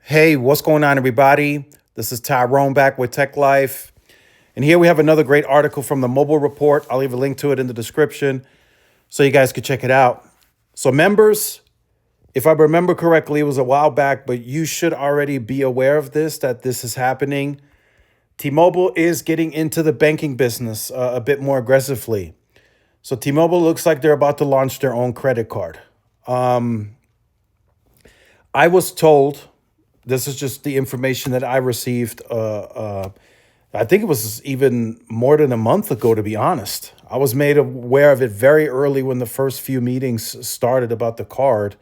Hey, what's going on, everybody? This is Tyrone back with Tech Life. And here we have another great article from the Mobile Report. I'll leave a link to it in the description so you guys can check it out. So, members, if I remember correctly, it was a while back, but you should already be aware of this, that this is happening. T-Mobile is getting into the banking business a bit more aggressively. So, T-Mobile looks like they're about to launch their own credit card. I was told, this is just the information that I received. I think it was even more than a month ago, to be honest. I was made aware of it very early when the first few meetings started about the card.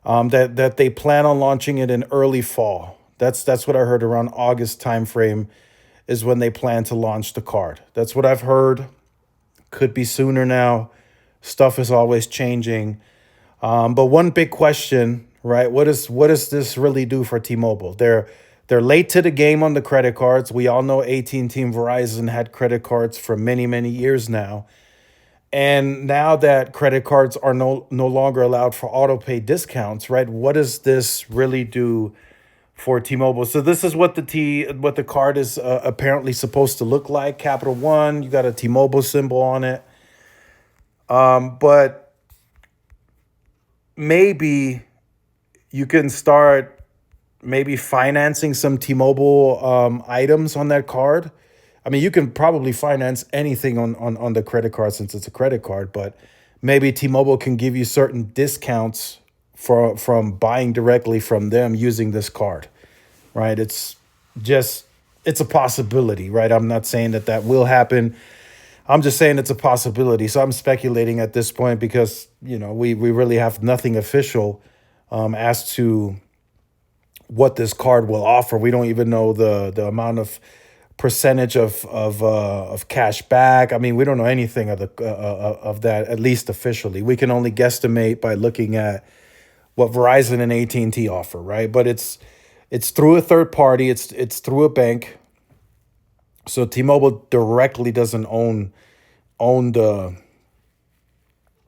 That they plan on launching it in early fall. That's what I heard, around August timeframe is when they plan to launch the card. That's what I've heard. Could be sooner now. Stuff is always changing. But one big question, right? What does this really do for T-Mobile? They're late to the game on the credit cards. We all know AT&T and Verizon had credit cards for many, many years now. And now that credit cards are no longer allowed for auto pay discounts, right? What does this really do for T-Mobile? So this is what the card is apparently supposed to look like. Capital One, you got a T-Mobile symbol on it. But maybe you can start maybe financing some T-Mobile items on that card. I mean, you can probably finance anything on the credit card since it's a credit card, but maybe T-Mobile can give you certain discounts from buying directly from them using this card, right? It's a possibility, right? I'm not saying that will happen. I'm just saying it's a possibility. So I'm speculating at this point because, we really have nothing official as to what this card will offer. We don't even know the amount of percentage of cash back. I mean, we don't know anything of that, at least officially. We can only guesstimate by looking at what Verizon and AT&T offer, right? But it's through a third party. It's through a bank. So T-Mobile directly doesn't own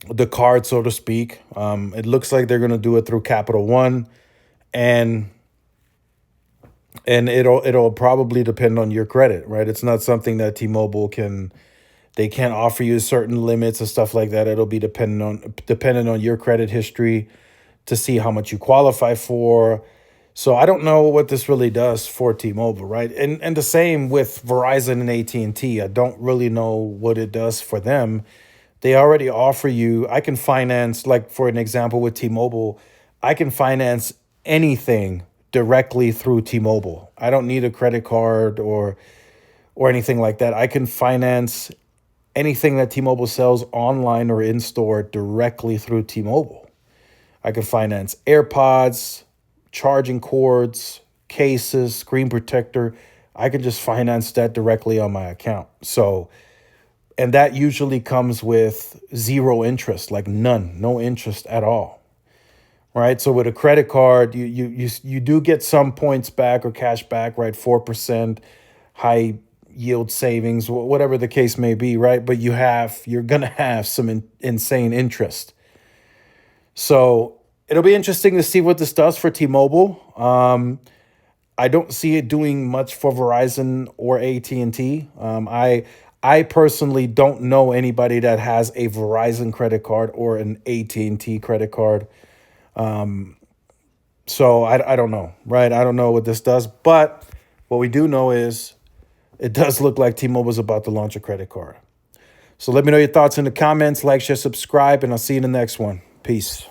the card, so to speak. It looks like they're going to do it through Capital One, and it'll probably depend on your credit, right? It's not something that T-Mobile can't offer you certain limits and stuff like that. It'll be dependent on your credit history to see how much you qualify for. So I don't know what this really does for T-Mobile, right? And the same with Verizon and AT&T. I don't really know what it does for them. They already offer you, I can finance, like for an example with T-Mobile, I can finance anything directly through T-Mobile. I don't need a credit card or anything like that. I can finance anything that T-Mobile sells online or in store directly through T-Mobile. I can finance AirPods, charging cords, cases, screen protector. I can just finance that directly on my account. So, and that usually comes with zero interest, like none, no interest at all. Right. So with a credit card, you do get some points back or cash back, right? 4%, high yield savings, whatever the case may be, right? But you're gonna have some insane interest. So it'll be interesting to see what this does for T-Mobile. I don't see it doing much for Verizon or AT&T. I personally don't know anybody that has a Verizon credit card or an AT&T credit card. So I don't know, right? I don't know what this does, but what we do know is it does look like T-Mobile is about to launch a credit card. So let me know your thoughts in the comments, like, share, subscribe, and I'll see you in the next one. Peace.